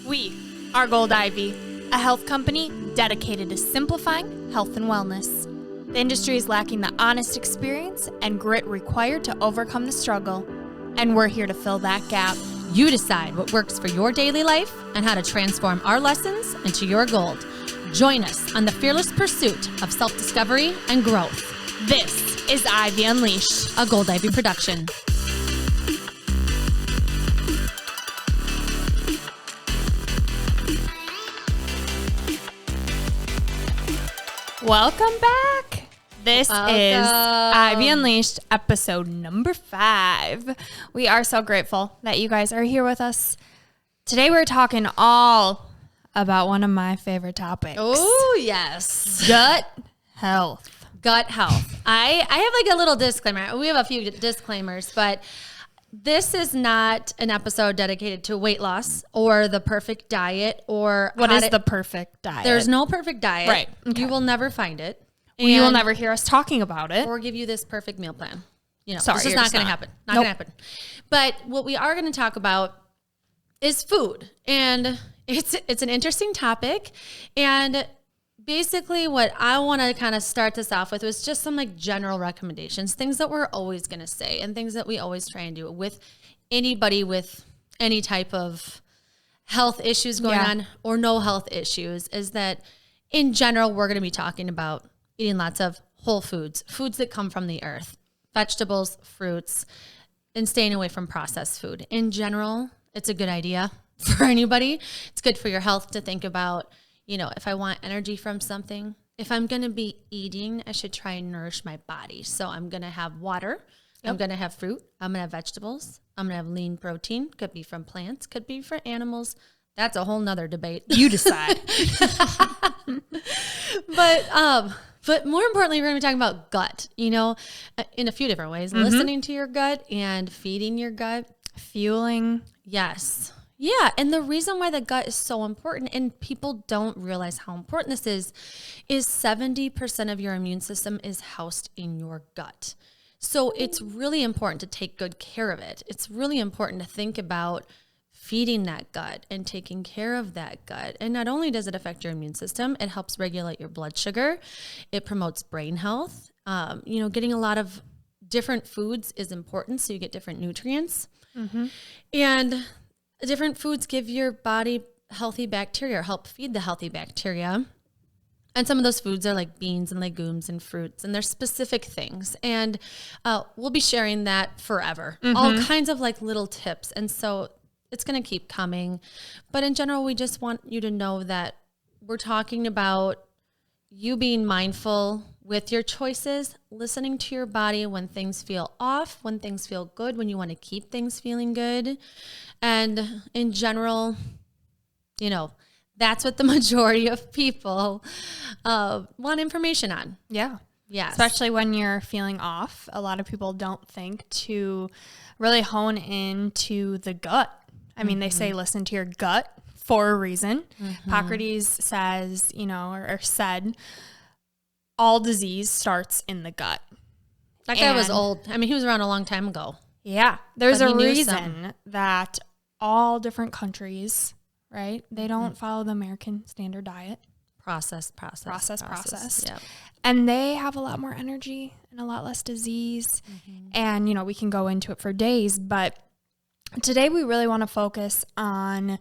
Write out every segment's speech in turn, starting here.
We are Gold Ivy, a health company dedicated to simplifying health and wellness. The industry is lacking the honest experience and grit required to overcome the struggle, and we're here to fill that gap. You decide what works for your daily life and how to transform our lessons into your gold. Join us on the fearless pursuit of self-discovery and growth. This is Ivy Unleashed, A Gold Ivy production. Welcome back. This is Ivy Unleashed, episode number 5. We are so grateful that you guys are here with us. Today we're talking all about one of my favorite topics. Oh, yes. Gut health. Gut health. I have like a little disclaimer. We have a few disclaimers, but this is not an episode dedicated to weight loss or the perfect diet or What is the perfect diet? There's no perfect diet. Right. Okay. You will never find it. You will never hear us talking about it. Or give you this perfect meal plan. You know, Sorry, it's just you're not going to happen. Not going to happen. But what we are going to talk about is food. And it's an interesting topic. And basically what I want to kind of start this off with was just some like general recommendations, things that we're always going to say and things that we always try and do with anybody with any type of health issues going on or no health issues, is that in general, we're going to be talking about eating lots of whole foods, foods that come from the earth, vegetables, fruits, and staying away from processed food. In general, it's a good idea for anybody. It's good for your health to think about, you know, if I want energy from something, if I'm going to be eating, I should try and nourish my body. So I'm going to have water. Yep. I'm going to have fruit. I'm going to have vegetables. I'm going to have lean protein. Could be from plants. Could be for animals. That's a whole nother debate. You decide. But more importantly, we're going to be talking about gut, you know, in a few different ways. Mm-hmm. Listening to your gut and feeding your gut. Fueling. Yes. Yeah. And the reason why the gut is so important, and people don't realize how important this is 70% of your immune system is housed in your gut. So it's really important to take good care of it. It's really important to think about feeding that gut and taking care of that gut. And not only does it affect your immune system, it helps regulate your blood sugar. It promotes brain health. You know, getting a lot of different foods is important so you get different nutrients. Mm-hmm. And different foods give your body healthy bacteria or help feed the healthy bacteria. And some of those foods are like beans and legumes and fruits, and they're specific things. And we'll be sharing that forever. Mm-hmm. All kinds of like little tips. And so it's going to keep coming. But in general, we just want you to know that we're talking about you being mindful with your choices, listening to your body when things feel off, when things feel good, when you want to keep things feeling good. And in general, you know, that's what the majority of people want information on. Yeah. Yeah. Especially when you're feeling off. A lot of people don't think to really hone into the gut. I mean, they say listen to your gut for a reason. Mm-hmm. Hippocrates says, you know, or said, all disease starts in the gut. That guy was old. I mean, he was around a long time ago. Yeah. There's a reason that all different countries, right, they don't follow the American standard diet. Process. Yep. And they have a lot more energy and a lot less disease. Mm-hmm. And, you know, we can go into it for days, but today we really want to focus on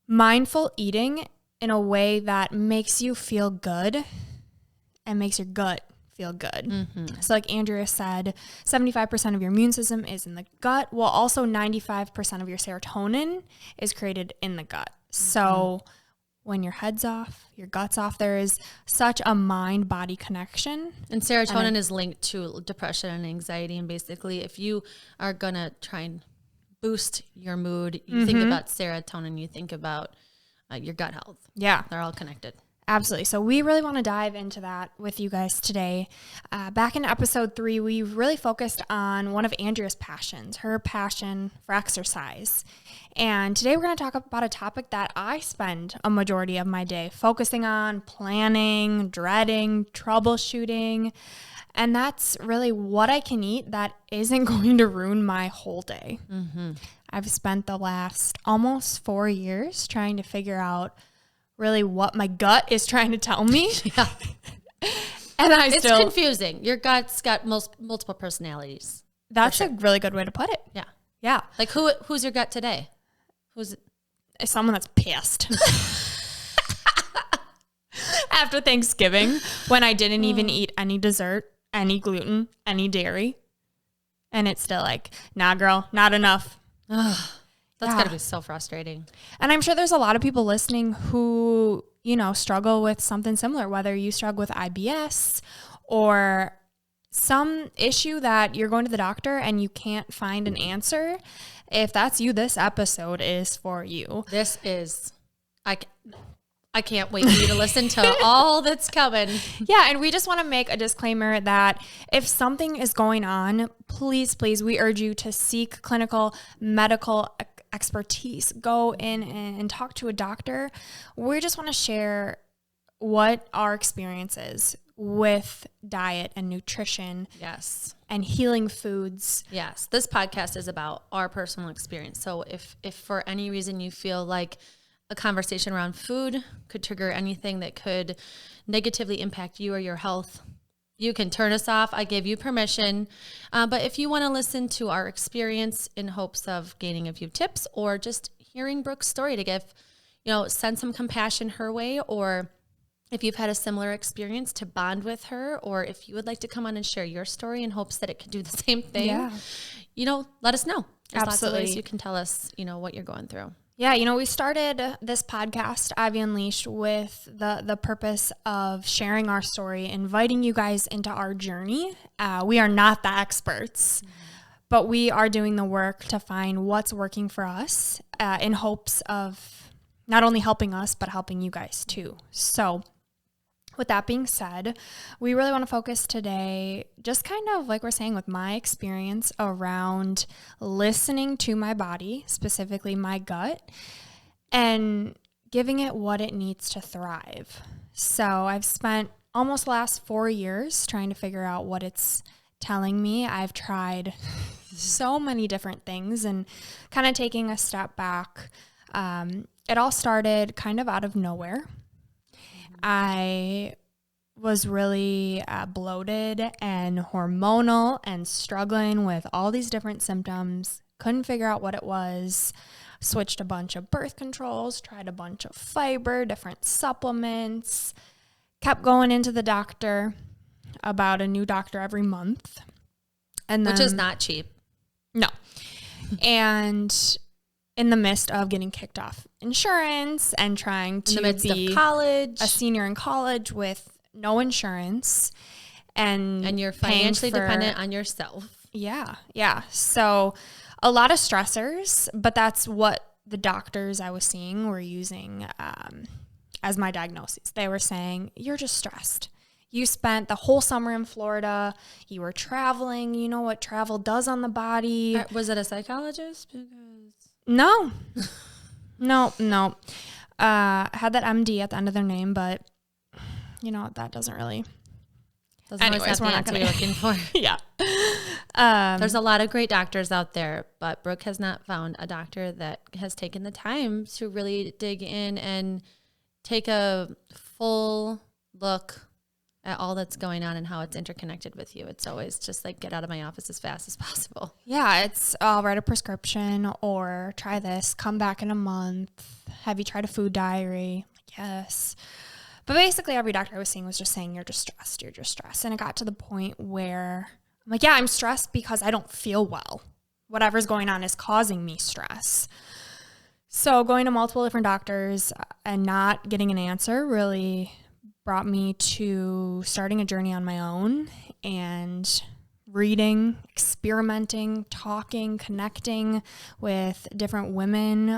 mindful eating in a way that makes you feel good and makes your gut feel good. Mm-hmm. So like Andrea said, 75% of your immune system is in the gut. Well, also 95% of your serotonin is created in the gut. Mm-hmm. So when your head's off, your gut's off, there is such a mind-body connection. And serotonin is linked to depression and anxiety. And basically, if you are going to try and boost your mood, you think about serotonin, you think about your gut health. Yeah. They're all connected. Absolutely. So we really want to dive into that with you guys today. Back in episode 3, we really focused on one of Andrea's passions, her passion for exercise. And today we're going to talk about a topic that I spend a majority of my day focusing on, planning, dreading, troubleshooting. And that's really what I can eat that isn't going to ruin my whole day. Mm-hmm. I've spent the last almost 4 years trying to figure out really what my gut is trying to tell me. Yeah. And it's confusing. Your gut's got multiple personalities. That's a really good way to put it. Yeah. Yeah. Like who's your gut today? Who's someone that's pissed. After Thanksgiving, when I didn't even eat any dessert, any gluten, any dairy. And it's still like, nah, girl, not enough. That's got to be so frustrating. And I'm sure there's a lot of people listening who, struggle with something similar, whether you struggle with IBS or some issue that you're going to the doctor and you can't find an answer. If that's you, this episode is for you. This is, I can't wait for you to listen to all that's coming. Yeah, and we just want to make a disclaimer that if something is going on, please, we urge you to seek clinical medical expertise. Go in and talk to a doctor. We just want to share what our experience is with diet and nutrition. Yes. And healing foods. Yes. This podcast is about our personal experience. So if for any reason you feel like a conversation around food could trigger anything that could negatively impact you or your health, you can turn us off. I give you permission. But if you want to listen to our experience in hopes of gaining a few tips or just hearing Brooke's story to give, send some compassion her way, or if you've had a similar experience to bond with her, or if you would like to come on and share your story in hopes that it can do the same thing, let us know. There's lots of ways you can tell us, what you're going through. Yeah, we started this podcast, Ivy Unleashed, with the purpose of sharing our story, inviting you guys into our journey. We are not the experts, but we are doing the work to find what's working for us in hopes of not only helping us, but helping you guys too. So with that being said, we really want to focus today, just kind of like we're saying, with my experience around listening to my body, specifically my gut, and giving it what it needs to thrive. So I've spent almost the last 4 years trying to figure out what it's telling me. I've tried so many different things, and kind of taking a step back, it all started kind of out of nowhere. I was really bloated and hormonal and struggling with all these different symptoms. Couldn't figure out what it was. Switched a bunch of birth controls, tried a bunch of fiber, different supplements, kept going into the doctor, about a new doctor every month. And then, which is not cheap. No. And in the midst of getting kicked off insurance and trying to be college, a senior in college with no insurance, and you're financially dependent on yourself. Yeah. So a lot of stressors, but that's what the doctors I was seeing were using as my diagnosis. They were saying, you're just stressed. You spent the whole summer in Florida. You were traveling. You know what travel does on the body. Was it a psychologist? No. Had that MD at the end of their name, but that doesn't really. Anyways, we're not going to be looking for. Yeah. There's a lot of great doctors out there, but Brooke has not found a doctor that has taken the time to really dig in and take a full look at all that's going on and how it's interconnected with you. It's always just like, get out of my office as fast as possible. Yeah, it's I'll write a prescription or try this, come back in a month. Have you tried a food diary? Yes. But basically every doctor I was seeing was just saying, you're just stressed. And it got to the point where I'm like, yeah, I'm stressed because I don't feel well. Whatever's going on is causing me stress. So going to multiple different doctors and not getting an answer really brought me to starting a journey on my own and reading, experimenting, talking, connecting with different women.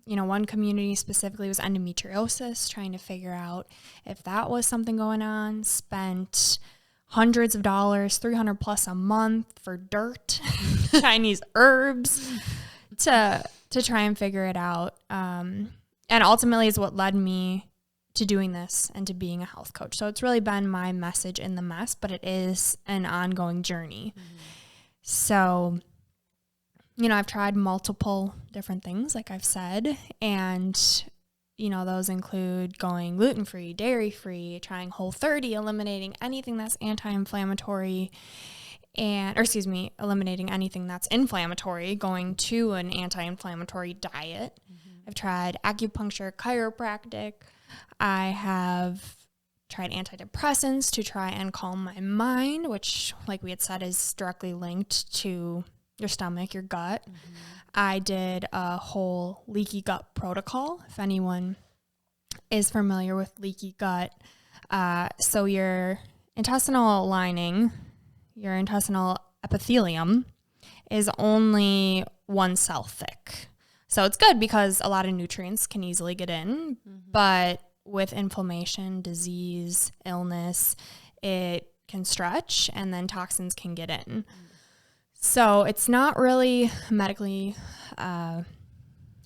One community specifically was endometriosis, trying to figure out if that was something going on. Spent hundreds of dollars, $300+ a month for dirt, Chinese herbs to try and figure it out. And ultimately is what led me to doing this and to being a health coach. So it's really been my message in the mess, but it is an ongoing journey. So, I've tried multiple different things, like I've said, and, those include going gluten-free, dairy-free, trying Whole30, eliminating anything that's anti-inflammatory, eliminating anything that's inflammatory, going to an anti-inflammatory diet. I've tried acupuncture, chiropractic. I have tried antidepressants to try and calm my mind, which, like we had said, is directly linked to your stomach, your gut. I did a whole leaky gut protocol, if anyone is familiar with leaky gut. So your intestinal lining, your intestinal epithelium is only 1 cell thick. So it's good because a lot of nutrients can easily get in, but with inflammation, disease, illness, it can stretch and then toxins can get in. So it's not really medically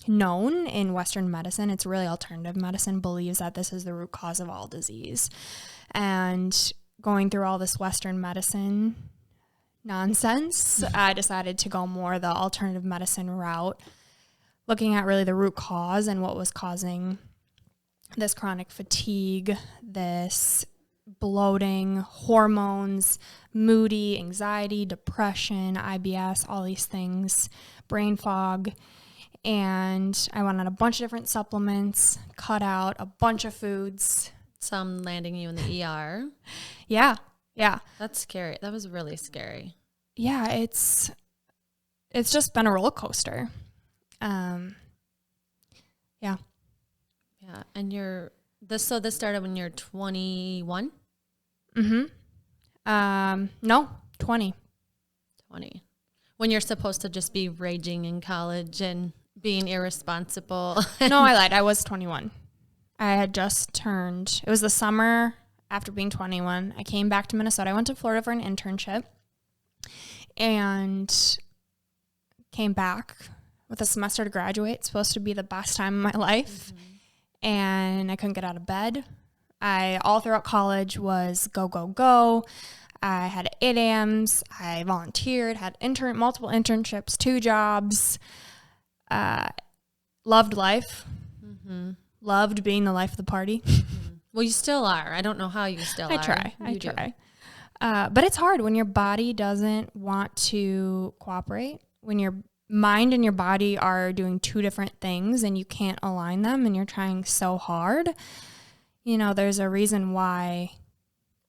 known in Western medicine. It's really alternative medicine believes that this is the root cause of all disease. And going through all this Western medicine nonsense, I decided to go more the alternative medicine route, looking at really the root cause and what was causing this chronic fatigue, this bloating, hormones, moody, anxiety, depression, IBS, all these things, brain fog. And I went on a bunch of different supplements, cut out a bunch of foods. Some landing you in the ER. Yeah. That's scary. That was really scary. Yeah, it's just been a roller coaster. Yeah. Yeah, and this started when you're 21? No, 20. 20. When you're supposed to just be raging in college and being irresponsible. No, I lied. I was 21. I had just turned. It was the summer after being 21. I came back to Minnesota. I went to Florida for an internship and came back with a semester to graduate. It's supposed to be the best time of my life. And I couldn't get out of bed. All throughout college was go, go, go. I had 8 AMs. I volunteered, had multiple internships, 2 jobs. Loved life. Loved being the life of the party. Well, you still are. I don't know how you still are. I try. But it's hard when your body doesn't want to cooperate, when your mind and your body are doing 2 different things and you can't align them and you're trying so hard. There's a reason why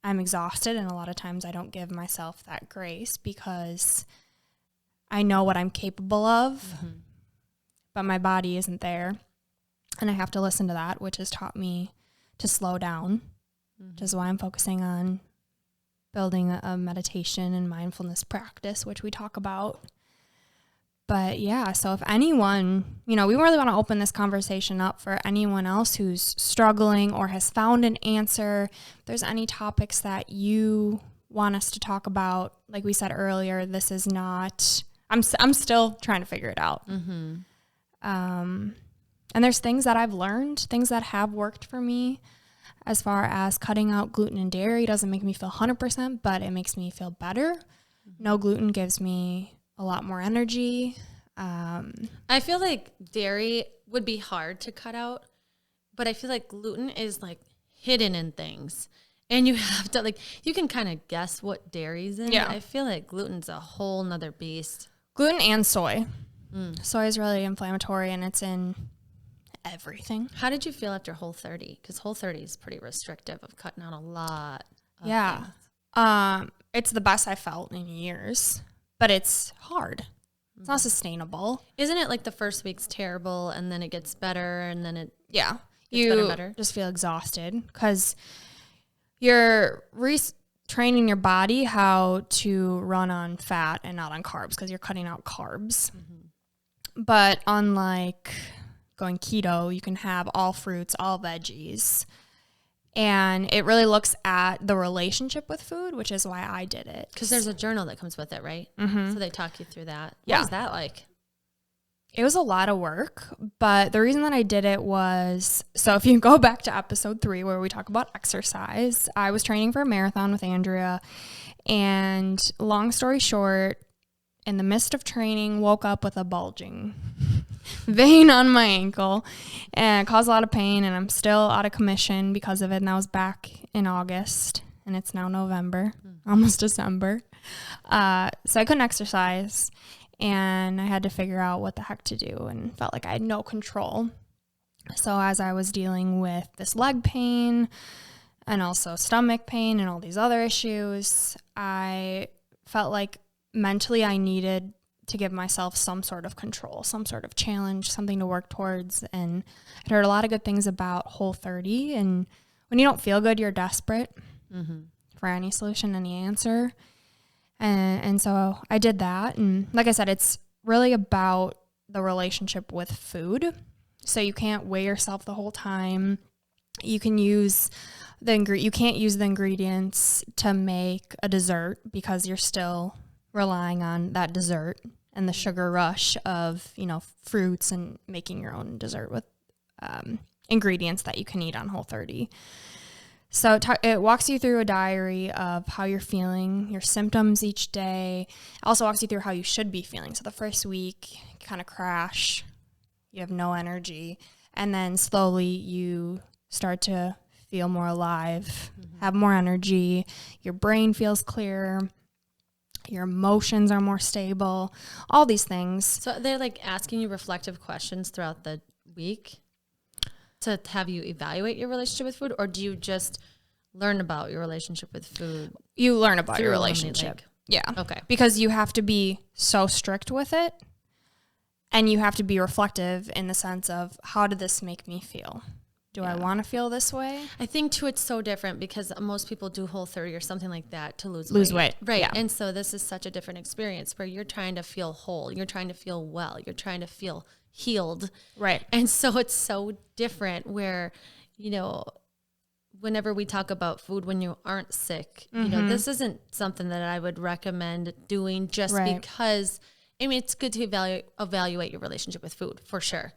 I'm exhausted, and a lot of times I don't give myself that grace because I know what I'm capable of, but my body isn't there. And I have to listen to that, which has taught me to slow down, which is why I'm focusing on building a meditation and mindfulness practice, which we talk about. But yeah, so if anyone, we really want to open this conversation up for anyone else who's struggling or has found an answer. If there's any topics that you want us to talk about, like we said earlier, this is not, I'm still trying to figure it out. And there's things that I've learned, things that have worked for me, as far as cutting out gluten and dairy. Doesn't make me feel 100%, but it makes me feel better. No gluten gives me a lot more energy. I feel like dairy would be hard to cut out, but I feel like gluten is like hidden in things. And you have to you can kind of guess what dairy's in. Yeah. I feel like gluten's a whole nother beast. Gluten and soy. Soy is really inflammatory and it's in everything. How did you feel after Whole30? Because Whole30 is pretty restrictive of cutting out a lot of things. It's the best I felt in years. But it's hard. It's not sustainable. Isn't it like the first week's terrible and then it gets better and then it gets better? Just feel exhausted because you're training your body how to run on fat and not on carbs because you're cutting out carbs. But unlike going keto, you can have all fruits, all veggies. And it really looks at the relationship with food, which is why I did it. Because there's a journal that comes with it, right? So they talk you through that. Yeah. What is that like? It was a lot of work, but the reason that I did it was, so if you go back to episode 3 where we talk about exercise, I was training for a marathon with Andrea, and long story short, in the midst of training, woke up with a bulging vein on my ankle, and it caused a lot of pain, and I'm still out of commission because of it, and that was back in August, and it's now November, almost December. So I couldn't exercise, and I had to figure out what the heck to do, and felt like I had no control. So as I was dealing with this leg pain and also stomach pain and all these other issues, I felt like mentally I needed to give myself some sort of control, some sort of challenge, something to work towards. And I'd heard a lot of good things about Whole30. And when you don't feel good, you're desperate for any solution, any answer. And so I did that. And like I said, it's really about the relationship with food. So you can't weigh yourself the whole time. You can use you can't use the ingredients to make a dessert because you're still relying on that dessert and the sugar rush of, fruits and making your own dessert with ingredients that you can eat on Whole30. So it walks you through a diary of how you're feeling, your symptoms each day. It also walks you through how you should be feeling. So the first week, you kind of crash, you have no energy, and then slowly you start to feel more alive, have more energy, your brain feels clearer, your emotions are more stable, all these things. So they're like asking you reflective questions throughout the week to have you evaluate your relationship with food, or do you just learn about your relationship with food? You learn about your relationship. Yeah. Okay. Because you have to be so strict with it, and you have to be reflective in the sense of, how did this make me feel? Do I want to feel this way? I think too, it's so different because most people do Whole30 or something like that to lose weight. Right. Yeah. And so this is such a different experience where you're trying to feel whole. You're trying to feel well. You're trying to feel healed. Right. And so it's so different where, whenever we talk about food when you aren't sick, this isn't something that I would recommend doing just because, it's good to evaluate your relationship with food for sure.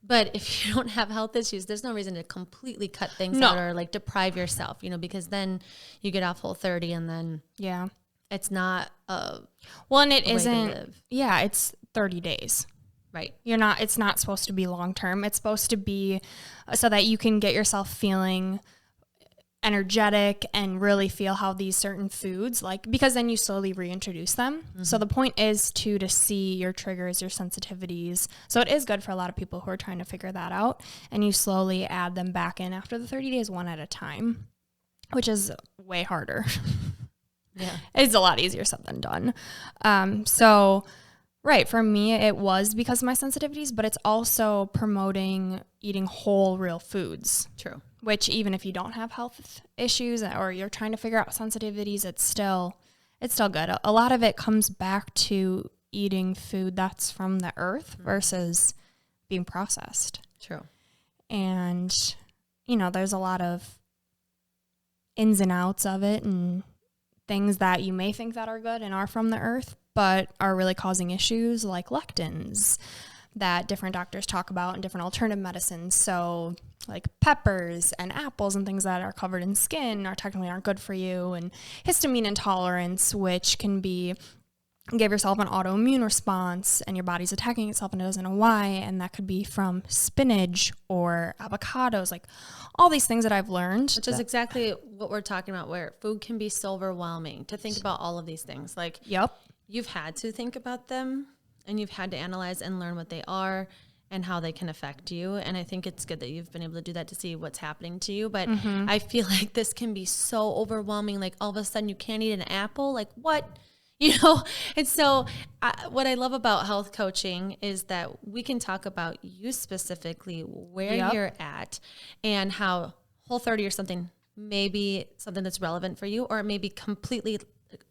But if you don't have health issues, there's no reason to completely cut things out or like deprive yourself, because then you get off Whole30 and then it's not and it isn't. Yeah, it's 30 days. Right. It's not supposed to be long term. It's supposed to be so that you can get yourself feeling energetic and really feel how these certain foods, because then you slowly reintroduce them. So the point is to see your triggers, your sensitivities. So it is good for a lot of people who are trying to figure that out, and you slowly add them back in after the 30 days, one at a time, which is way harder. Yeah. It's a lot easier said than done. Right, for me, it was because of my sensitivities, but it's also promoting eating whole, real foods. True. Which even if you don't have health issues or you're trying to figure out sensitivities, it's still good. A lot of it comes back to eating food that's from the earth versus being processed. True. And, there's a lot of ins and outs of it and things that you may think that are good and are from the earth, but are really causing issues like lectins that different doctors talk about in different alternative medicines. So like peppers and apples and things that are covered in skin aren't good for you, and histamine intolerance, which can give yourself an autoimmune response and your body's attacking itself and it doesn't know why, and that could be from spinach or avocados, like all these things that I've learned. Which is exactly what we're talking about, where food can be so overwhelming to think about all of these things. Like, you've had to think about them and you've had to analyze and learn what they are and how they can affect you. And I think it's good that you've been able to do that to see what's happening to you. But I feel like this can be so overwhelming. Like all of a sudden you can't eat an apple. Like what? And so what I love about health coaching is that we can talk about you specifically, where you're at, and how Whole30 or something may be something that's relevant for you, or it may be completely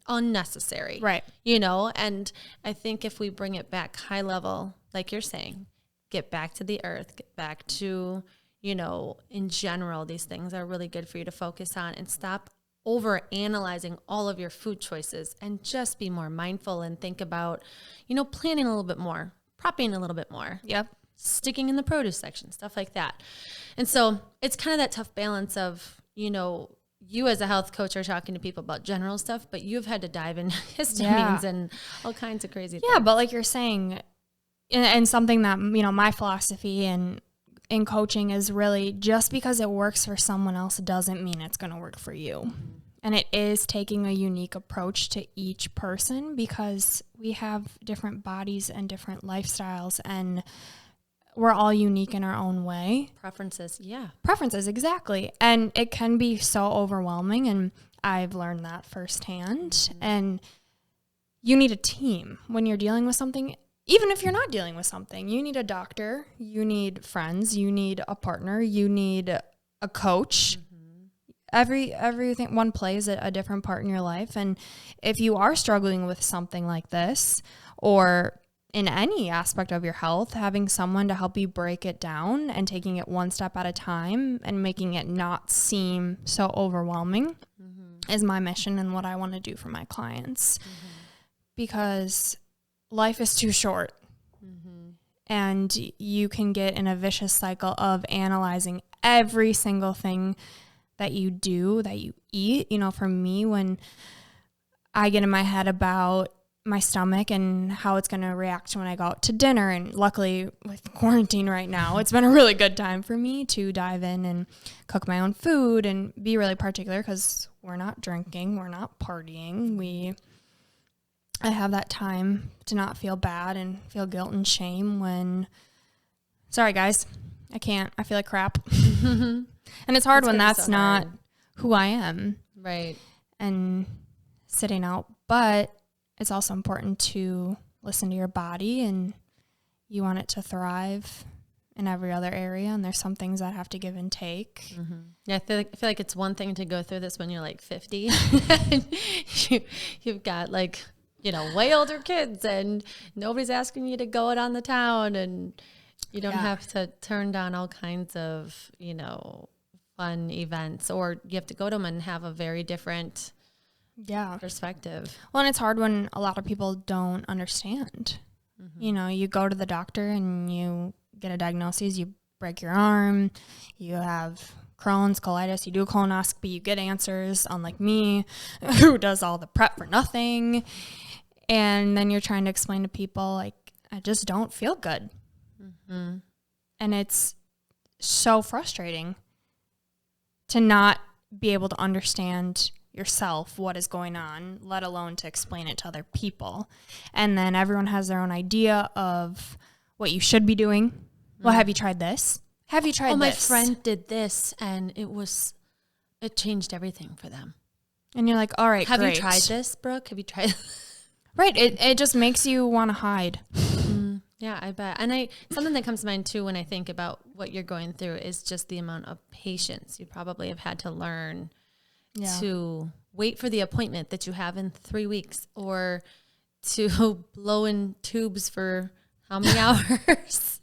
unnecessary. Right. And I think if we bring it back high level, like you're saying, get back to the earth, get back to, in general, these things are really good for you to focus on, and stop over analyzing all of your food choices and just be more mindful and think about, planning a little bit more. propping a little bit more. Yep. Sticking in the produce section, stuff like that. And so it's kind of that tough balance of, you know, you as a health coach are talking to people about general stuff, but you've had to dive in histamines and all kinds of crazy things. Yeah, but like you're saying, and something that, you know, my philosophy in coaching is really just because it works for someone else doesn't mean it's going to work for you. And it is taking a unique approach to each person because we have different bodies and different lifestyles, and we're all unique in our own way. Preferences, exactly. And it can be so overwhelming, and I've learned that firsthand. And you need a team when you're dealing with something. Even if you're not dealing with something, you need a doctor, you need friends, you need a partner, you need a coach. Everything, one plays a different part in your life. And if you are struggling with something like this, or in any aspect of your health, having someone to help you break it down and taking it one step at a time and making it not seem so overwhelming is my mission and what I want to do for my clients. Because life is too short. And you can get in a vicious cycle of analyzing every single thing that you do, that you eat. You know, for me, when I get in my head about my stomach and how it's going to react when I go out to dinner, and luckily with quarantine right now, it's been a really good time for me to dive in and cook my own food and be really particular because we're not drinking, we're not partying. I have that time to not feel bad and feel guilt and shame when, sorry guys, I can't, I feel like crap. And it's hard when that's so not who I am. Right. And sitting out. But it's also important to listen to your body, and you want it to thrive in every other area. And there's some things that have to give and take. Yeah, I feel like it's one thing to go through this when you're like 50. You've got like, you know, way older kids and nobody's asking you to go out on the town, and you don't have to turn down all kinds of, you know, fun events, or you have to go to them and have a very different perspective. Well, and it's hard when a lot of people don't understand. You know, you go to the doctor and you get a diagnosis, you break your arm, you have Crohn's, colitis, you do a colonoscopy, you get answers, unlike me, who does all the prep for nothing. And then you're trying to explain to people, like, I just don't feel good. And it's so frustrating to not be able to understand yourself what is going on, let alone to explain it to other people. And then everyone has their own idea of what you should be doing. Well, have you tried this? Have you tried this? My friend did this and it changed everything for them. And you're like, all right, have great. You tried this, Brooke? Have you tried Right. It just makes you want to hide. Yeah, I bet. And something that comes to mind too when I think about what you're going through is just the amount of patience you probably have had to learn to wait for the appointment that you have in 3 weeks, or to blow in tubes for how many hours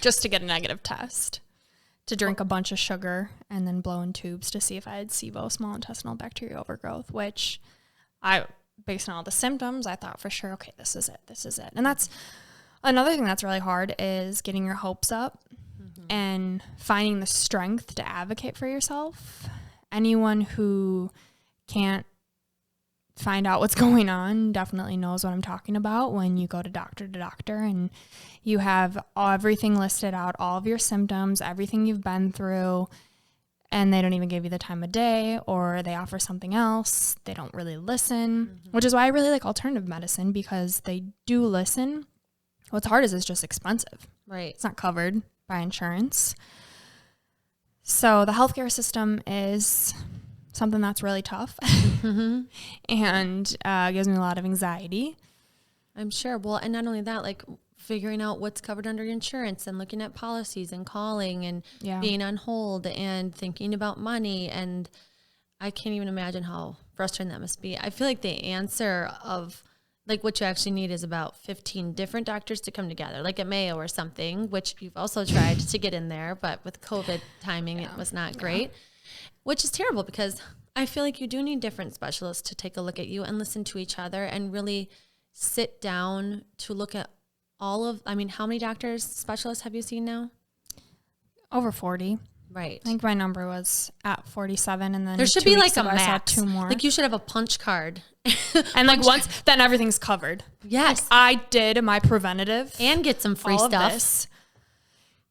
just to get a negative test, to drink a bunch of sugar and then blow in tubes to see if I had SIBO, small intestinal bacterial overgrowth, which based on all the symptoms, I thought for sure, okay, this is it. And that's another thing that's really hard, is getting your hopes up and finding the strength to advocate for yourself. Anyone who can't find out what's going on definitely knows what I'm talking about when you go to doctor and you have everything listed out, all of your symptoms, everything you've been through, and they don't even give you the time of day, or they offer something else. They don't really listen, which is why I really like alternative medicine, because they do listen. What's hard is it's just expensive. Right. It's not covered by insurance. So the healthcare system is something that's really tough and gives me a lot of anxiety. I'm sure. Well, and not only that, like figuring out what's covered under your insurance and looking at policies and calling and being on hold and thinking about money. And I can't even imagine how frustrating that must be. I feel like the answer of like what you actually need is about 15 different doctors to come together, like at Mayo or something, which you've also tried to get in there, but with COVID timing, it was not great, which is terrible, because I feel like you do need different specialists to take a look at you and listen to each other and really sit down to look at how many doctors, specialists have you seen now? Over 40. Right. I think my number was at 47, and then There should be like a max. 2 more. Like you should have a punch card. And like once, then everything's covered. Yes. Like I did my preventative. And get some free stuff.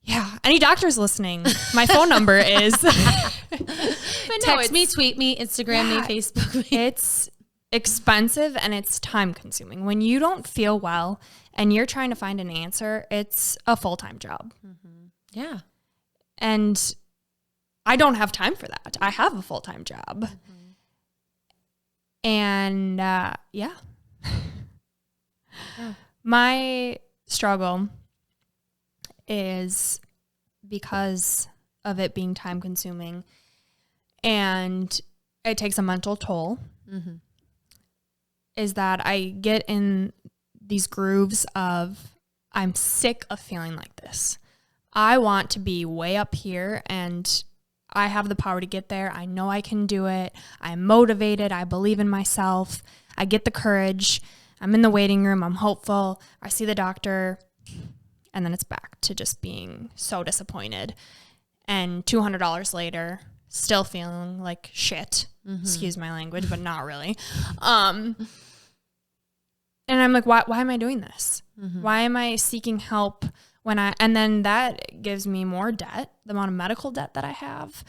Yeah. Any doctors listening, my phone number is. Text me, tweet me, Instagram me, Facebook me. It's expensive and it's time consuming. When you don't feel well and you're trying to find an answer, it's a full-time job. Mm-hmm. Yeah. And I don't have time for that. I have a full-time job. Mm-hmm. And yeah. My struggle is because of it being time consuming and it takes a mental toll, mm-hmm. is that I get in these grooves of I'm sick of feeling like this. I want to be way up here and I have the power to get there. I know I can do it. I'm motivated. I believe in myself. I get the courage. I'm in the waiting room. I'm hopeful. I see the doctor. And then it's back to just being so disappointed. And $200 later, still feeling like shit. Mm-hmm. Excuse my language, but not really. And I'm like, why am I doing this? Mm-hmm. Why am I seeking help and then that gives me more debt, the amount of medical debt that I have.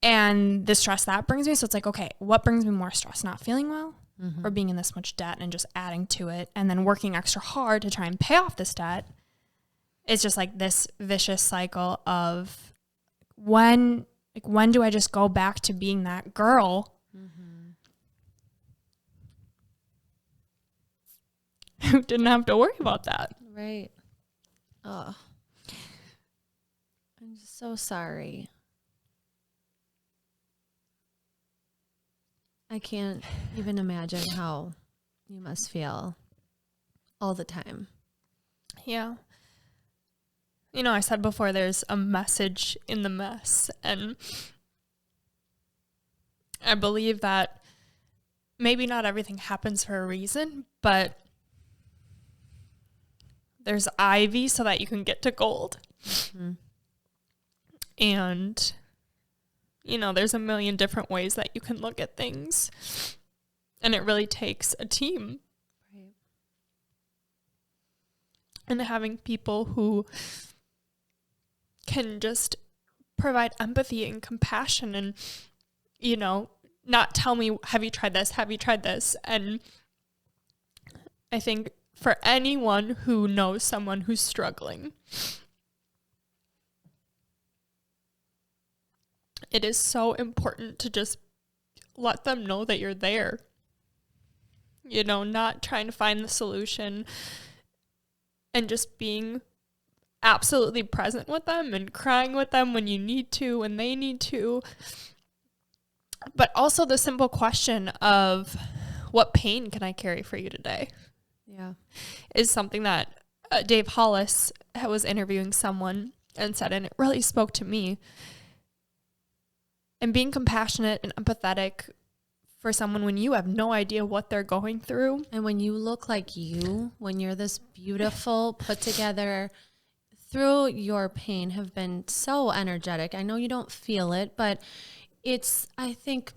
And the stress that brings me. So it's like, okay, what brings me more stress? Not feeling well? Mm-hmm. Or being in this much debt and just adding to it and then working extra hard to try and pay off this debt. It's just like this vicious cycle of when do I just go back to being that girl mm-hmm. who didn't have to worry about that? Right. Oh, I'm just so sorry. I can't even imagine how you must feel all the time. Yeah. You know, I said before there's a message in the mess. And I believe that maybe not everything happens for a reason, but there's ivy so that you can get to gold. Mm-hmm. And you know, there's a million different ways that you can look at things. And it really takes a team. Right. And having people who can just provide empathy and compassion and, you know, not tell me, have you tried this? Have you tried this? And I think for anyone who knows someone who's struggling, it is so important to just let them know that you're there. You know, not trying to find the solution and just being absolutely present with them and crying with them when you need to, when they need to. But also the simple question of what pain can I carry for you today? Yeah. Is something that Dave Hollis was interviewing someone and said, and it really spoke to me. And being compassionate and empathetic for someone when you have no idea what they're going through. And when you look like you, when you're this beautiful, put together, through your pain have been so energetic. I know you don't feel it, but I think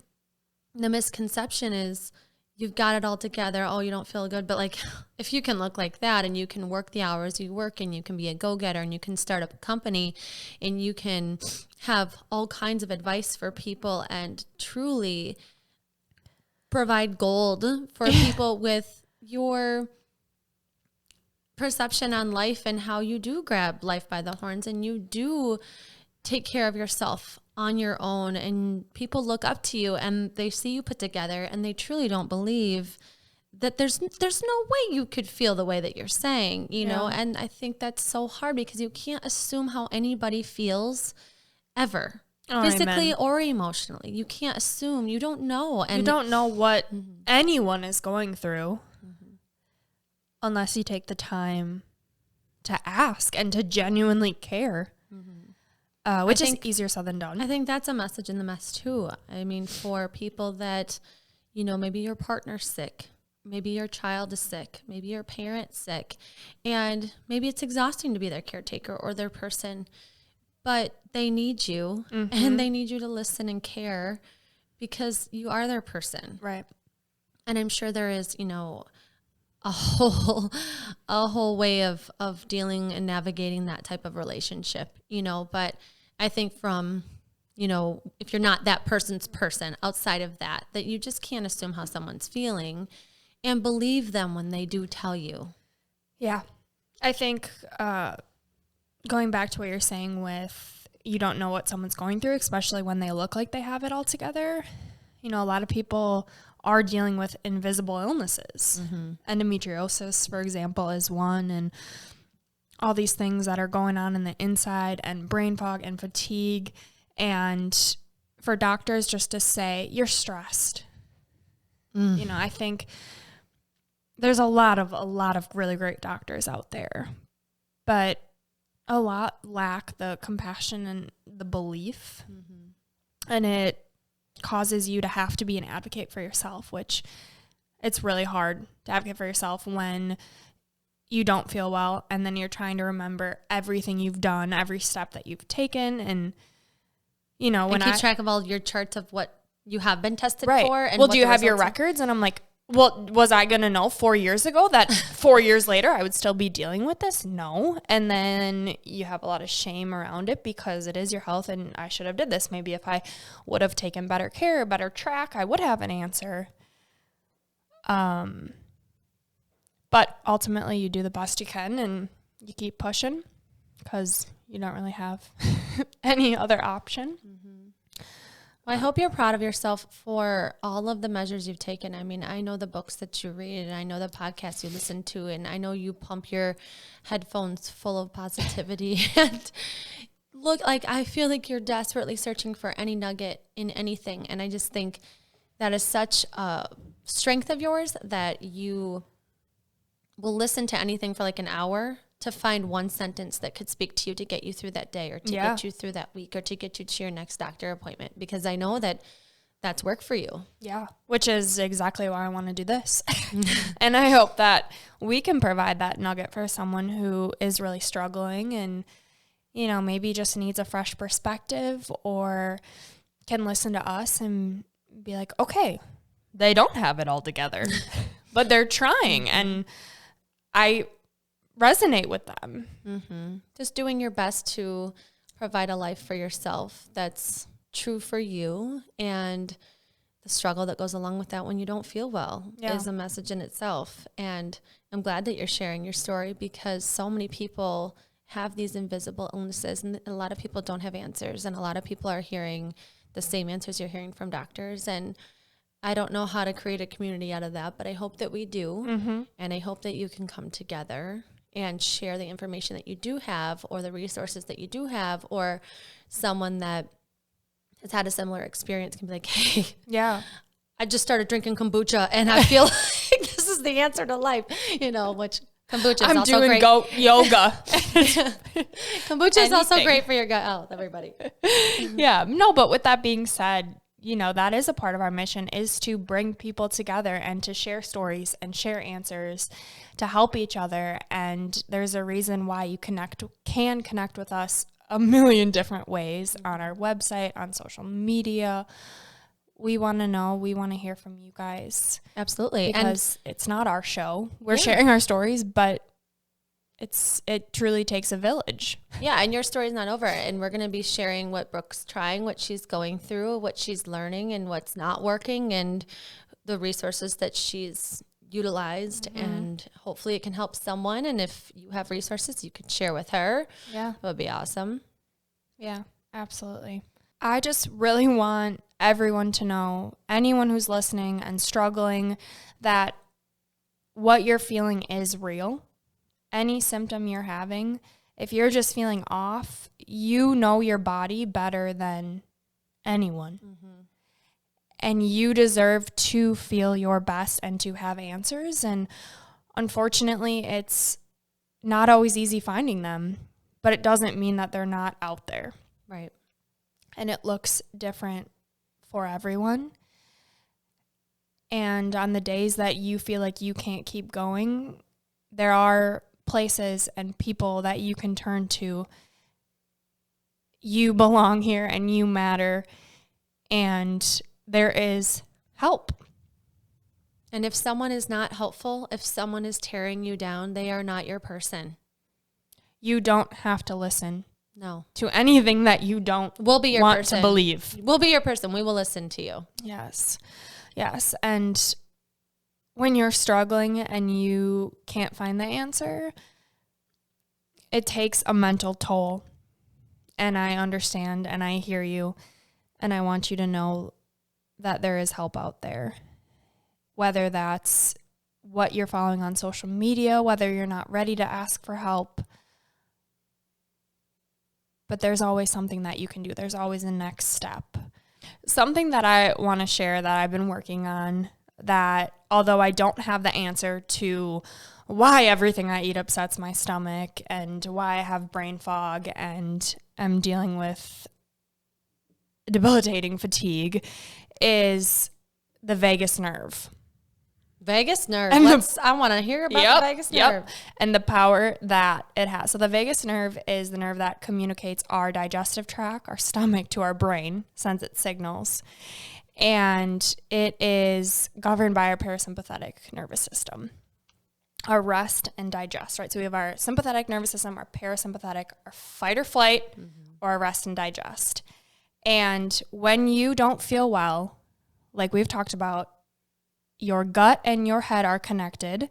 the misconception is you've got it all together. Oh, you don't feel good. But like, if you can look like that and you can work the hours you work and you can be a go-getter and you can start up a company and you can have all kinds of advice for people and truly provide gold for people with your perception on life and how you do grab life by the horns and you do take care of yourself on your own, and people look up to you and they see you put together and they truly don't believe that there's no way you could feel the way that you're saying, you know? And I think that's so hard because you can't assume how anybody feels ever. Physically or emotionally. You can't assume. You don't know. And you don't know what anyone is going through unless you take the time to ask and to genuinely care, which is easier said than done. I think that's a message in the mess too. I mean, for people that, you know, maybe your partner's sick maybe your child is sick, maybe your parent's sick, and maybe it's exhausting to be their caretaker or their person, but they need you and they need you to listen and care because you are their person. Right. And I'm sure there is, a whole way of dealing and navigating that type of relationship, but I think from, if you're not that person's person outside of that you just can't assume how someone's feeling and believe them when they do tell you. Yeah. I think going back to what you're saying with you don't know what someone's going through, especially when they look like they have it all together. A lot of people are dealing with invisible illnesses. Endometriosis, for example, is one, and all these things that are going on in the inside, and brain fog and fatigue. And for doctors just to say, you're stressed. I think there's a lot of really great doctors out there, but a lot lack the compassion and the belief. And it causes you to have to be an advocate for yourself, which it's really hard to advocate for yourself when you don't feel well. And then you're trying to remember everything you've done, every step that you've taken. And, when keep track of all your charts of what you have been tested right. for. And well, do you have your records? And I'm like, well, was I going to know 4 years ago that 4 years later I would still be dealing with this? No. And then you have a lot of shame around it because it is your health and I should have did this. Maybe if I would have taken better care, better track, I would have an answer. But ultimately you do the best you can and you keep pushing because you don't really have any other option. Well, I hope you're proud of yourself for all of the measures you've taken. I mean, I know the books that you read, and I know the podcasts you listen to, and I know you pump your headphones full of positivity. And look, I feel like you're desperately searching for any nugget in anything. And I just think that is such a strength of yours that you will listen to anything for like an hour to find one sentence that could speak to you to get you through that day or to get you through that week or to get you to your next doctor appointment, because I know that that's work for you. Yeah, which is exactly why I want to do this. And I hope that we can provide that nugget for someone who is really struggling and, maybe just needs a fresh perspective or can listen to us and be like, okay, they don't have it all together, but they're trying. And I resonate with them. Just doing your best to provide a life for yourself that's true for you, and the struggle that goes along with that when you don't feel well is a message in itself. And I'm glad that you're sharing your story because so many people have these invisible illnesses and a lot of people don't have answers, and a lot of people are hearing the same answers you're hearing from doctors. And I don't know how to create a community out of that, but I hope that we do. And I hope that you can come together and share the information that you do have or the resources that you do have, or someone that has had a similar experience can be like, hey, I just started drinking kombucha and I feel like this is the answer to life, which kombucha is also great. I'm doing goat yoga. Kombucha is also great for your gut health, everybody. Yeah, no, but with that being said, that is a part of our mission, is to bring people together and to share stories and share answers to help each other. And there's a reason why you can connect with us a million different ways on our website, on social media. We want to know, we want to hear from you guys. Absolutely. Because it's not our show. We're sharing our stories, but it truly takes a village. Yeah, and your story's not over. And we're going to be sharing what Brooke's trying, what she's going through, what she's learning, and what's not working, and the resources that she's utilized. And hopefully it can help someone. And if you have resources you could share with her, that would be awesome. Yeah, absolutely. I just really want everyone to know, anyone who's listening and struggling, that what you're feeling is real. Any symptom you're having, if you're just feeling off, you know your body better than anyone. And you deserve to feel your best and to have answers. And unfortunately, it's not always easy finding them, but it doesn't mean that they're not out there. Right. And it looks different for everyone. And on the days that you feel like you can't keep going, there are places and people that you can turn to. You belong here and you matter, and there is help. And if someone is not helpful, if someone is tearing you down, they are not your person. You don't have to listen. No. To anything that you don't we'll be your want person. To believe. We'll be your person. We will listen to you. Yes. Yes. And when you're struggling and you can't find the answer, it takes a mental toll. And I understand and I hear you. And I want you to know that there is help out there. Whether that's what you're following on social media, whether you're not ready to ask for help. But there's always something that you can do. There's always a next step. Something that I want to share that I've been working on, that although I don't have the answer to why everything I eat upsets my stomach and why I have brain fog and I'm dealing with debilitating fatigue, is the vagus nerve. Vagus nerve. And I want to hear about the vagus nerve. And the power that it has. So the vagus nerve is the nerve that communicates our digestive tract, our stomach, to our brain, sends its signals. And it is governed by our parasympathetic nervous system. Our rest and digest, right? So we have our sympathetic nervous system, our parasympathetic, our fight or flight, or our rest and digest. And when you don't feel well, like we've talked about, your gut and your head are connected.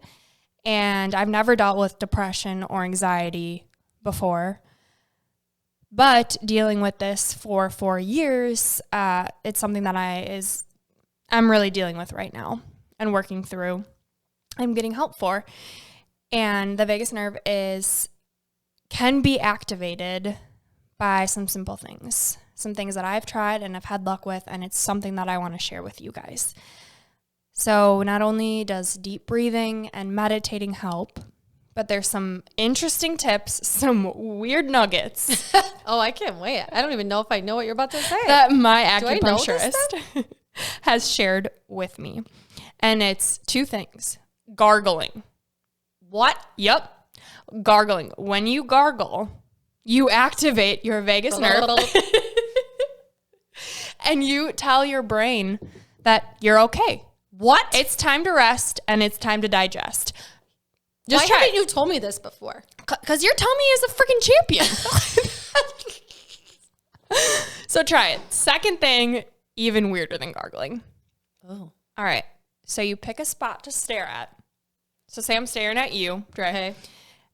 And I've never dealt with depression or anxiety before. But dealing with this for 4 years, it's something that I'm really dealing with right now and working through. I'm getting help for. And the vagus nerve can be activated by some simple things. Some things that I've tried and I've had luck with, and it's something that I want to share with you guys. So not only does deep breathing and meditating help, but there's some interesting tips, some weird nuggets. Oh, I can't wait. I don't even know if I know what you're about to say. That my acupuncturist has shared with me. And it's 2 things. Gargling. What? Yep. Gargling. When you gargle, you activate your vagus nerve. And you tell your brain that you're okay. What? It's time to rest and it's time to digest. Why haven't you told me this before? Because your tummy is a freaking champion. So try it. Second thing, even weirder than gargling. Oh. All right. So you pick a spot to stare at. So say I'm staring at you, Dre. Okay.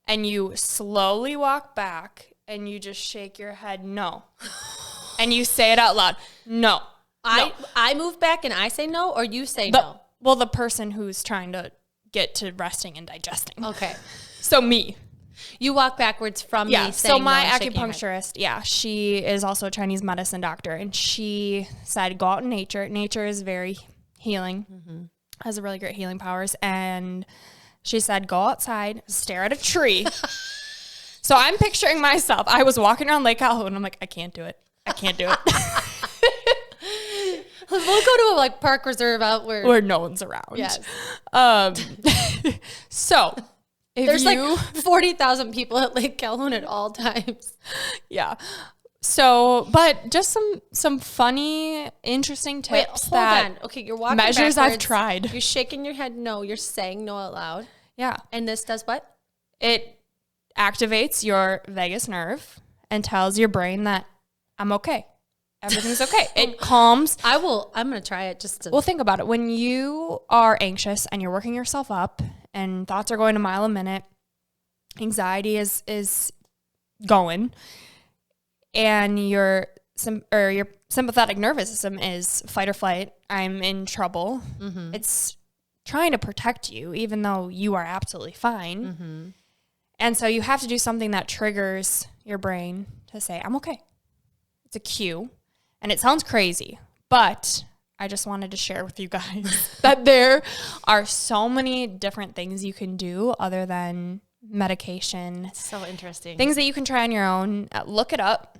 And you slowly walk back and you just shake your head no. And you say it out loud. No. I move back and I say no, or you say no? Well, the person who's trying to get to resting and digesting. Okay. So me. You walk backwards from me saying so my no, acupuncturist, she is also a Chinese medicine doctor, and she said go out in nature. Nature is very healing, has really great healing powers, and she said go outside, stare at a tree. So I'm picturing myself. I was walking around Lake Calhoun, and I'm like, I can't do it. We'll go to a park reserve out where no one's around. Yes. So there's 40,000 people at Lake Calhoun at all times. Yeah. So, but just some funny, interesting tips. Hold on. Okay, you're walking measures backwards. I've tried. You're shaking your head no. You're saying no out loud. Yeah. And this does what? It activates your vagus nerve and tells your brain that I'm okay. Everything's okay. It calms. I'm going to try it just to. Well, think about it. When you are anxious and you're working yourself up and thoughts are going a mile a minute, anxiety is going, and your sympathetic nervous system is fight or flight. I'm in trouble. Mm-hmm. It's trying to protect you, even though you are absolutely fine. Mm-hmm. And so you have to do something that triggers your brain to say, I'm okay. It's a cue. And it sounds crazy, but I just wanted to share with you guys that there are so many different things you can do other than medication. It's so interesting. Things that you can try on your own. Look it up.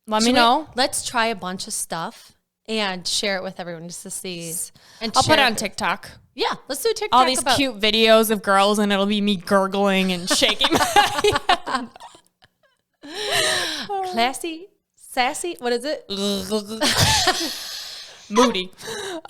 Let me know. Let's try a bunch of stuff and share it with everyone just to see. And I'll put it on TikTok. Yeah, let's do TikTok. All these cute videos of girls, and it'll be me gurgling and shaking my head. Classy, sassy. What is it? Moody.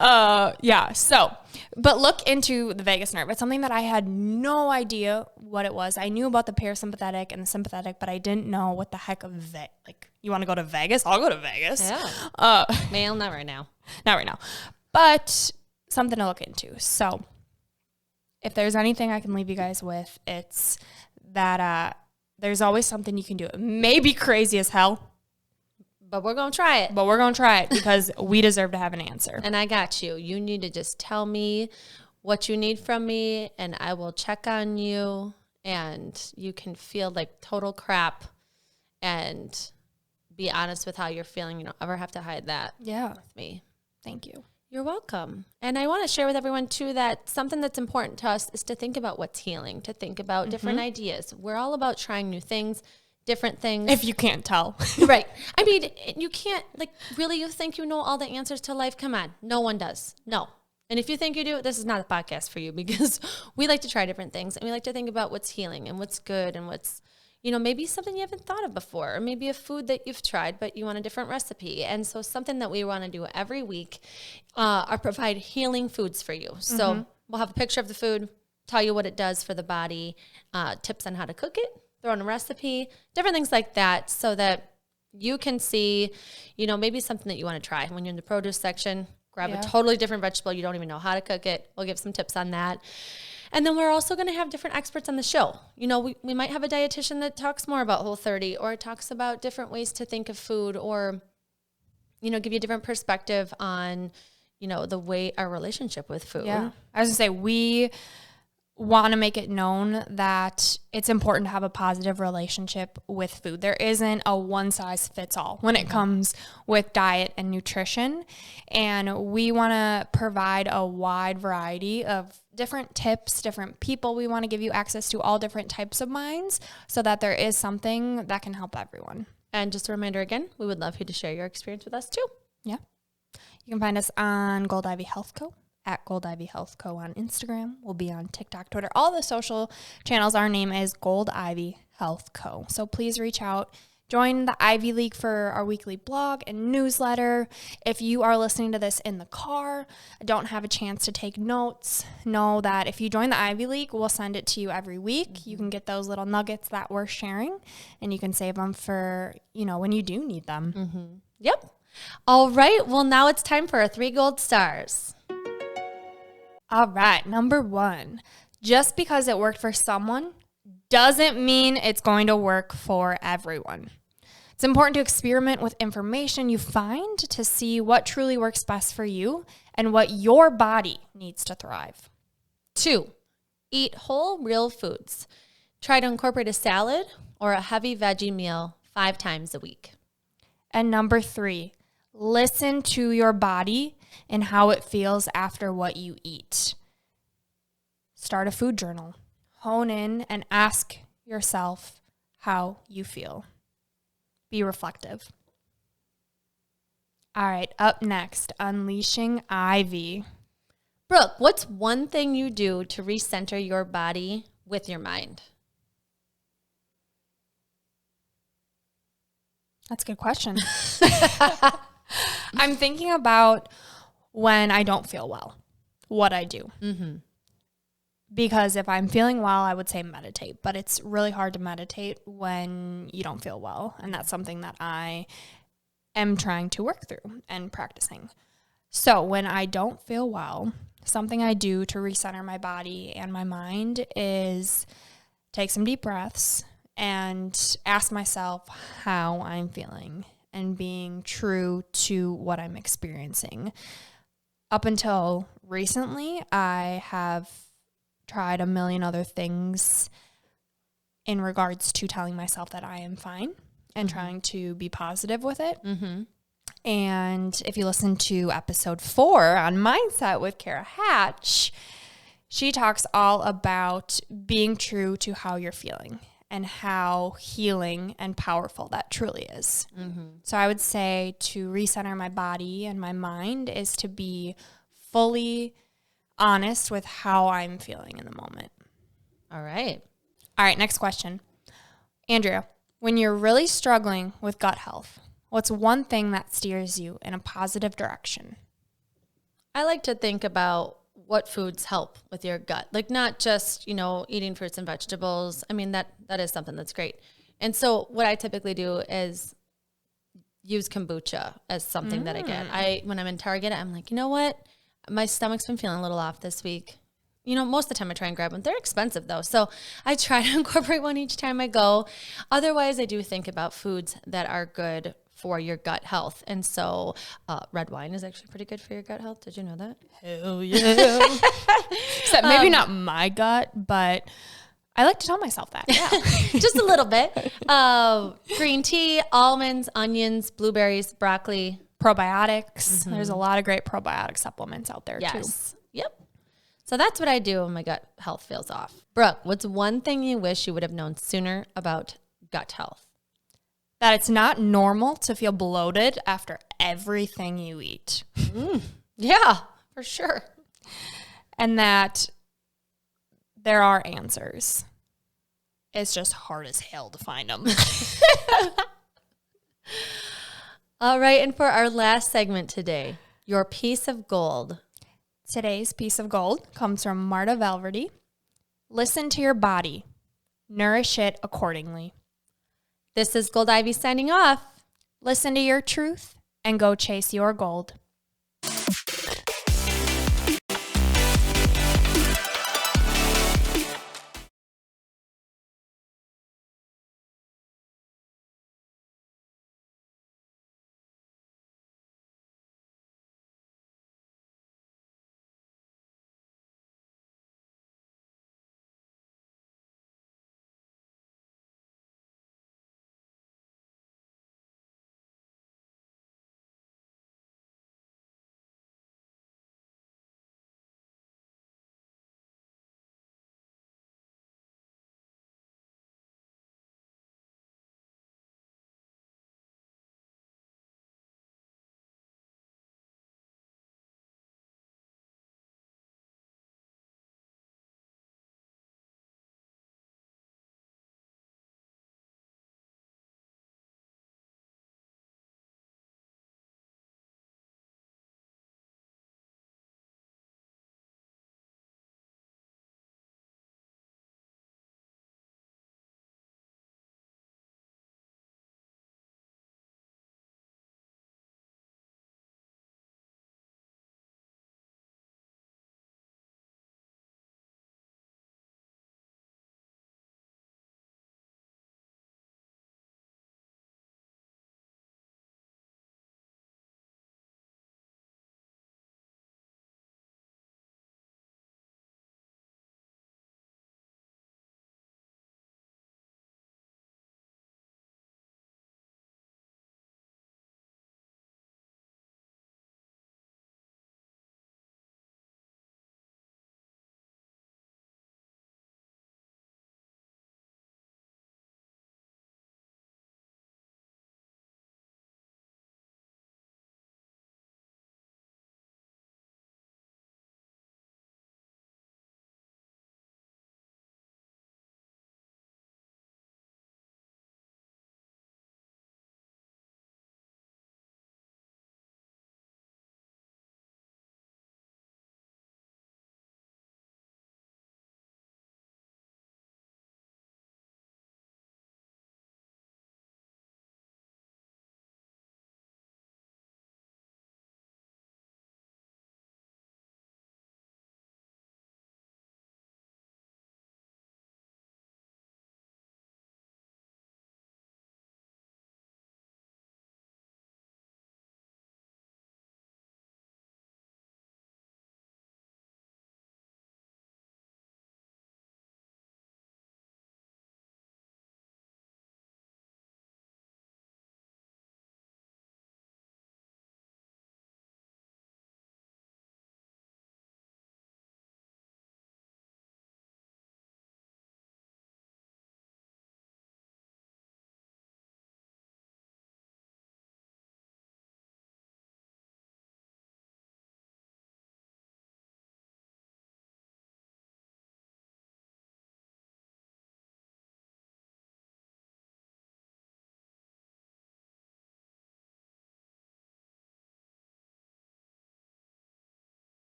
Yeah. So, but look into the vagus nerve. It's something that I had no idea what it was. I knew about the parasympathetic and the sympathetic, but I didn't know what the heck of like, you want to go to Vegas? I'll go to Vegas. Yeah. Male, not right now. Not right now. But something to look into. So if there's anything I can leave you guys with, it's that there's always something you can do. It may be crazy as hell, but we're going to try it. Because we deserve to have an answer. And I got you. You need to just tell me what you need from me, and I will check on you, and you can feel like total crap and be honest with how you're feeling. You don't ever have to hide that with me. Thank you. You're welcome. And I want to share with everyone too that something that's important to us is to think about what's healing, to think about different ideas. We're all about trying new things, different things. If you can't tell. Right. I mean, you can't, like, really, you think you know all the answers to life? Come on. No one does. No. And if you think you do, this is not a podcast for you, because we like to try different things, and we like to think about what's healing and what's good and what's, maybe something you haven't thought of before, or maybe a food that you've tried, but you want a different recipe. And so something that we want to do every week are provide healing foods for you. So we'll have a picture of the food, tell you what it does for the body, tips on how to cook it, throw in a recipe, different things like that, so that you can see, maybe something that you want to try. When you're in the produce section, grab a totally different vegetable. You don't even know how to cook it. We'll give some tips on that. And then we're also going to have different experts on the show. We might have a dietitian that talks more about Whole30, or talks about different ways to think of food, or, give you a different perspective on, the way our relationship with food. Yeah. I was going to say, we want to make it known that it's important to have a positive relationship with food. There isn't a one size fits all when it comes with diet and nutrition. And we want to provide a wide variety of different tips, different people. We want to give you access to all different types of minds, so that there is something that can help everyone. And just a reminder again, we would love you to share your experience with us too. Yeah. You can find us on Gold Ivy Health Co. at Gold Ivy Health Co. on Instagram. We'll be on TikTok, Twitter, all the social channels. Our name is Gold Ivy Health Co. So please reach out. Join the Ivy League for our weekly blog and newsletter. If you are listening to this in the car, don't have a chance to take notes, know that if you join the Ivy League, we'll send it to you every week. You can get those little nuggets that we're sharing, and you can save them for, when you do need them. Yep. All right. Well, now it's time for our 3 gold stars. All right. Number 1, just because it worked for someone doesn't mean it's going to work for everyone. It's important to experiment with information you find to see what truly works best for you and what your body needs to thrive. 2, eat whole, real foods. Try to incorporate a salad or a heavy veggie meal 5 times a week. And number 3, listen to your body and how it feels after what you eat. Start a food journal. Hone in and ask yourself how you feel. Be reflective. All right, up next, unleashing Ivy. Brooke, what's one thing you do to recenter your body with your mind? That's a good question. I'm thinking about when I don't feel well, what I do. Because if I'm feeling well, I would say meditate, but it's really hard to meditate when you don't feel well. And that's something that I am trying to work through and practicing. So when I don't feel well, something I do to recenter my body and my mind is take some deep breaths and ask myself how I'm feeling and being true to what I'm experiencing. Up until recently, I have tried a million other things in regards to telling myself that I am fine and trying to be positive with it. And if you listen to episode 4 on mindset with Kara Hatch, she talks all about being true to how you're feeling and how healing and powerful that truly is. So I would say to recenter my body and my mind is to be fully honest with how I'm feeling in the moment. All right. All right, next question. Andrea, when you're really struggling with gut health, what's one thing that steers you in a positive direction? I like to think about what foods help with your gut. Like not just, eating fruits and vegetables. I mean, that is something that's great. And so what I typically do is use kombucha as something that I get. When I'm in Target, I'm like, you know what? My stomach's been feeling a little off this week. Most of the time I try and grab one. They're expensive though. So I try to incorporate one each time I go. Otherwise, I do think about foods that are good for your gut health. And so red wine is actually pretty good for your gut health. Did you know that? Hell yeah. Except maybe not my gut, but I like to tell myself that. Yeah, just a little bit. Green tea, almonds, onions, blueberries, broccoli. Probiotics. There's a lot of great probiotic supplements out there too. Yep. So that's what I do when my gut health feels off. Brooke, what's one thing you wish you would have known sooner about gut health? That it's not normal to feel bloated after everything you eat. Yeah, for sure. And that there are answers. It's just hard as hell to find them. All right, and for our last segment today, your piece of gold. Today's piece of gold comes from Marta Valverde. Listen to your body. Nourish it accordingly. This is Gold Ivy signing off. Listen to your truth and go chase your gold.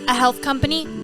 a health company